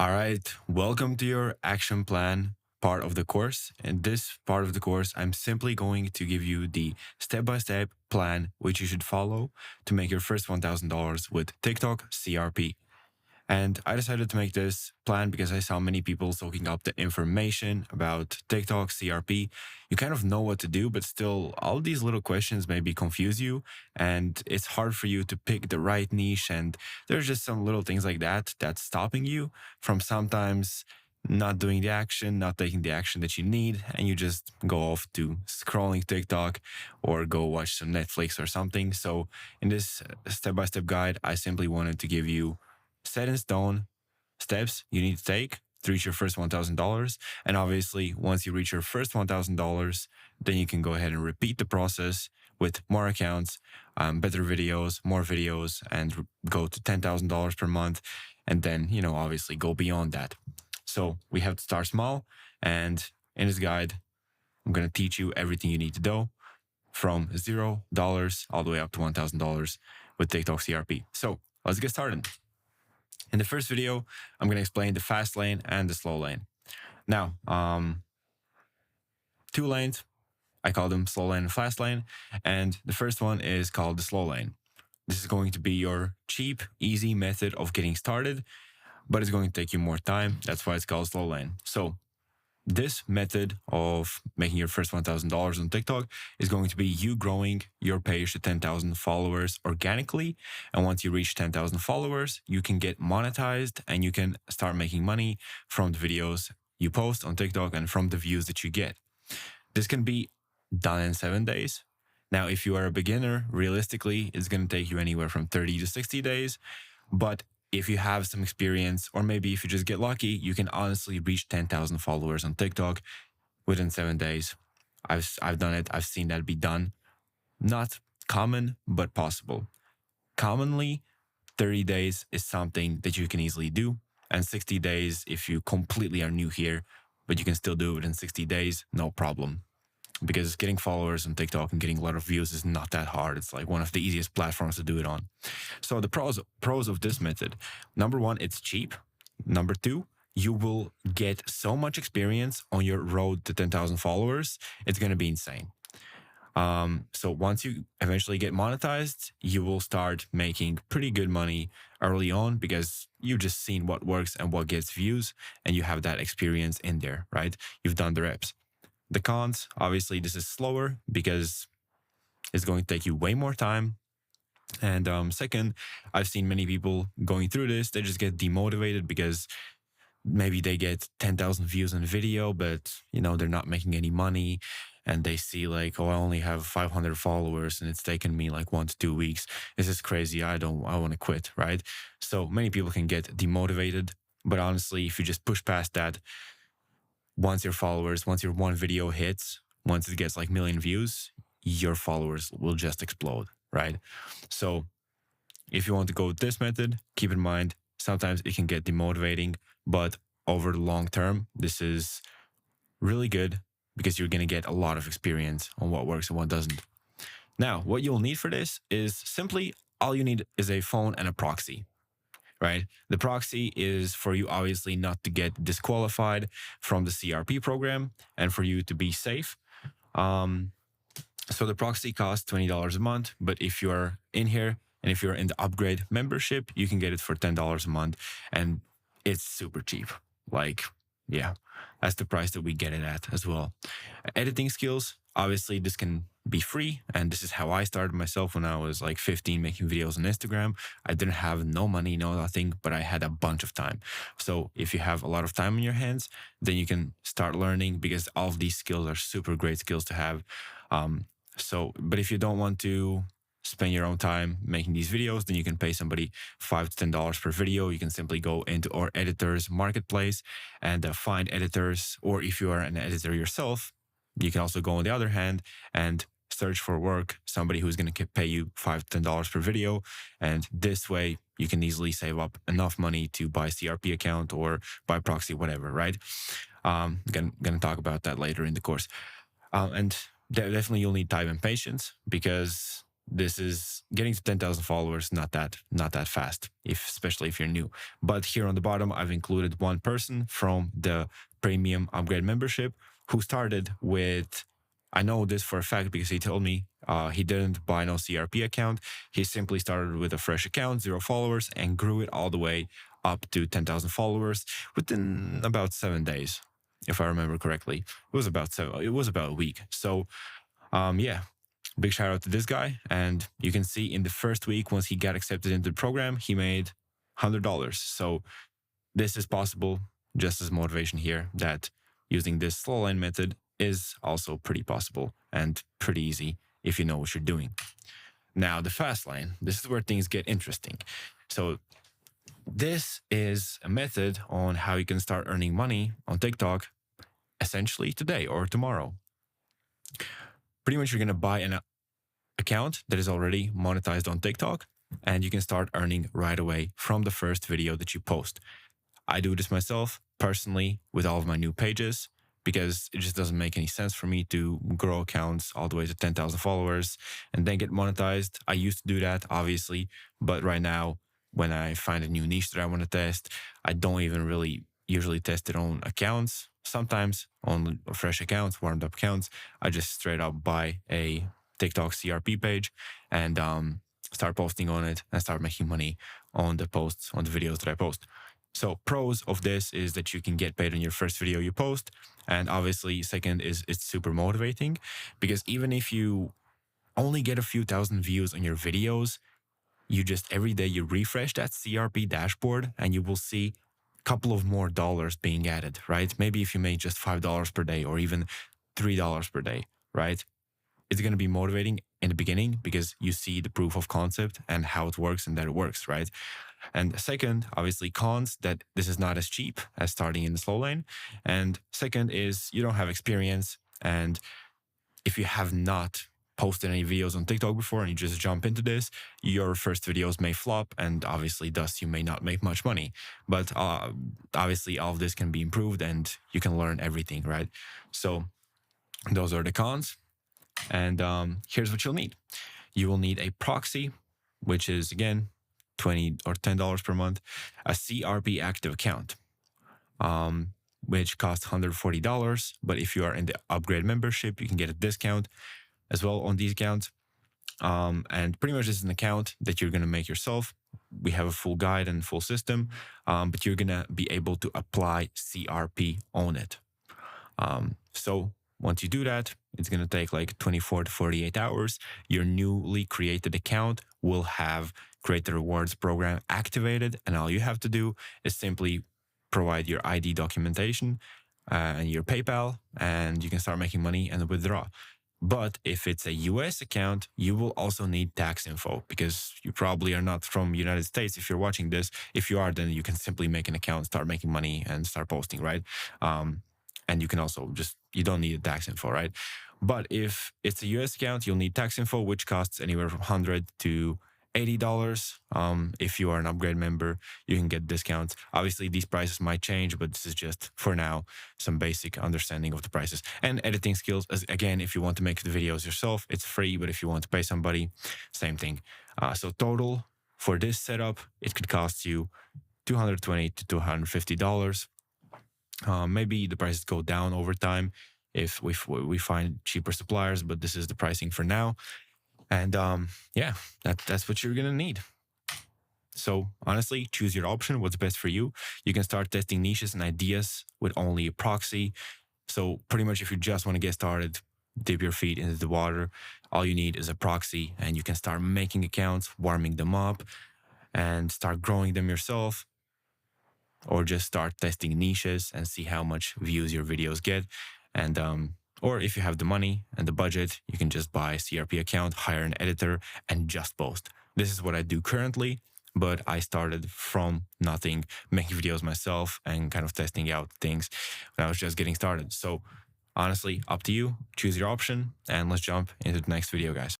All right, welcome to your action plan part of the course. In this part of the course, I'm simply going to give you the step-by-step plan which you should follow to make your first $1,000 with TikTok CRP. And I decided to make this plan because I saw many people soaking up the information about TikTok, CRP. You kind of know what to do, but still, all these little questions maybe confuse you, and it's hard for you to pick the right niche. And there's just some little things like that that's stopping you from sometimes not doing the action, not taking the action that you need, and you just go off to scrolling TikTok or go watch some Netflix or something. So, in this step by step guide, I simply wanted to give you set in stone steps you need to take to reach your first $1,000. And obviously, once you reach your first $1,000, then you can go ahead and repeat the process with more accounts, better videos, more videos, and go to $10,000 per month. And then, obviously go beyond that. So we have to start small. And in this guide, I'm going to teach you everything you need to do from $0 all the way up to $1,000 with TikTok CRP. So let's get started. In the first video, I'm going to explain the fast lane and the slow lane. Now, two lanes, I call them slow lane and fast lane. And the first one is called the slow lane. This is going to be your cheap, easy method of getting started, but it's going to take you more time. That's why it's called slow lane. So this method of making your first $1,000 on TikTok is going to be you growing your page to 10,000 followers organically. And once you reach 10,000 followers, you can get monetized and you can start making money from the videos you post on TikTok and from the views that you get. This can be done in 7 days. Now, if you are a beginner, realistically, it's going to take you anywhere from 30 to 60 days. But if you have some experience, or maybe if you just get lucky, you can honestly reach 10,000 followers on TikTok within 7 days. I've done it. I've seen that be done. Not common, but possible. Commonly, 30 days is something that you can easily do. And 60 days, if you completely are new here, but you can still do it within 60 days, no problem. Because getting followers on TikTok and getting a lot of views is not that hard. It's like one of the easiest platforms to do it on. So the pros of this method: number one, it's cheap. Number two, you will get so much experience on your road to 10,000 followers. It's going to be insane. So once you eventually get monetized, you will start making pretty good money early on because you've just seen what works and what gets views, and you have that experience in there, right? You've done the reps. The cons, obviously, this is slower because it's going to take you way more time. And second, I've seen many people going through this. They just get demotivated because maybe they get 10,000 views on video, but, they're not making any money. And they see like, oh, I only have 500 followers and it's taken me like 1 to 2 weeks. This is crazy. I want to quit, right? So many people can get demotivated. But honestly, if you just push past that, once your one video hits, once it gets like 1 million views, your followers will just explode, right? So if you want to go with this method, keep in mind, sometimes it can get demotivating, but over the long term, this is really good because you're going to get a lot of experience on what works and what doesn't. Now, what you'll need for this is simply all you need is a phone and a proxy. Right? The proxy is for you, obviously, not to get disqualified from the CRP program and for you to be safe. So the proxy costs $20 a month. But if you're in here and if you're in the upgrade membership, you can get it for $10 a month. And it's super cheap. Like, yeah, that's the price that we get it at as well. Editing skills, obviously, this can be free. And this is how I started myself when I was like 15 making videos on Instagram. I didn't have no money, no nothing, but I had a bunch of time. So if you have a lot of time in your hands, then you can start learning because all of these skills are super great skills to have. But if you don't want to spend your own time making these videos, then you can pay somebody $5 to $10 per video. You can simply go into our editors marketplace and find editors. Or if you are an editor yourself, you can also go on the other hand and search for work, somebody who's going to pay you $5 to $10 per video. And this way you can easily save up enough money to buy CRP account or buy proxy, whatever, right? Going to talk about that later in the course. And definitely you'll need time and patience because this is getting to 10,000 followers, not that fast, especially if you're new. But here on the bottom, I've included one person from the premium upgrade membership who started with, I know this for a fact because he told me he didn't buy no CRP account. He simply started with a fresh account, 0 followers, and grew it all the way up to 10,000 followers within about 7 days, if I remember correctly. It was about a week. So yeah, big shout out to this guy. And you can see in the first week, once he got accepted into the program, he made $100. So this is possible, just as motivation here, that using this slow lane method is also pretty possible and pretty easy if you know what you're doing. Now, the fast lane, this is where things get interesting. So this is a method on how you can start earning money on TikTok essentially today or tomorrow. Pretty much you're going to buy an account that is already monetized on TikTok, and you can start earning right away from the first video that you post. I do this myself personally with all of my new pages because it just doesn't make any sense for me to grow accounts all the way to 10,000 followers and then get monetized. I used to do that, obviously, but right now, when I find a new niche that I want to test, I don't even really usually test it on accounts. Sometimes on fresh accounts, warmed up accounts, I just straight up buy a TikTok CRP page and start posting on it and start making money on the posts, on the videos that I post. So pros of this is that you can get paid on your first video you post. And obviously, second is it's super motivating because even if you only get a few thousand views on your videos, you just every day you refresh that CRP dashboard and you will see a couple of more dollars being added, right? Maybe if you make just $5 per day or even $3 per day, right? It's going to be motivating in the beginning because you see the proof of concept and how it works and that it works, right? And second, obviously cons, that this is not as cheap as starting in the slow lane. And second is you don't have experience. And if you have not posted any videos on TikTok before and you just jump into this, your first videos may flop and obviously thus you may not make much money. But obviously all of this can be improved and you can learn everything, right? So those are the cons. And here's what you'll need. You will need a proxy, which is again, $20 or $10 per month, a CRP active account, which costs $140. But if you are in the upgrade membership, you can get a discount as well on these accounts. And pretty much this is an account that you're going to make yourself. We have a full guide and full system, but you're going to be able to apply CRP on it. So once you do that, it's going to take like 24 to 48 hours. Your newly created account will have Create the Rewards program activated. And all you have to do is simply provide your ID documentation and your PayPal, and you can start making money and withdraw. But if it's a US account, you will also need tax info because you probably are not from United States if you're watching this. If you are, then you can simply make an account, start making money and start posting, right? And you can also you don't need tax info, right? But if it's a US account, you'll need tax info, which costs anywhere from $100 to $80. If you are an upgrade member, you can get discounts. Obviously, these prices might change, but this is just, for now, some basic understanding of the prices. And editing skills, again, if you want to make the videos yourself, it's free, but if you want to pay somebody, same thing. So total for this setup, it could cost you $220 to $250. Maybe the prices go down over time if we find cheaper suppliers, but this is the pricing for now. And yeah, that's what you're gonna need. So honestly, choose your option, what's best for you. You can start testing niches and ideas with only a proxy. So pretty much if you just want to get started, dip your feet into the water, all you need is a proxy and you can start making accounts, warming them up and start growing them yourself. Or just start testing niches and see how much views your videos get. And or if you have the money and the budget, you can just buy a CRP account, hire an editor, and just post. This is what I do currently, but I started from nothing, making videos myself and kind of testing out things when I was just getting started. So honestly, up to you. Choose your option, and let's jump into the next video, guys.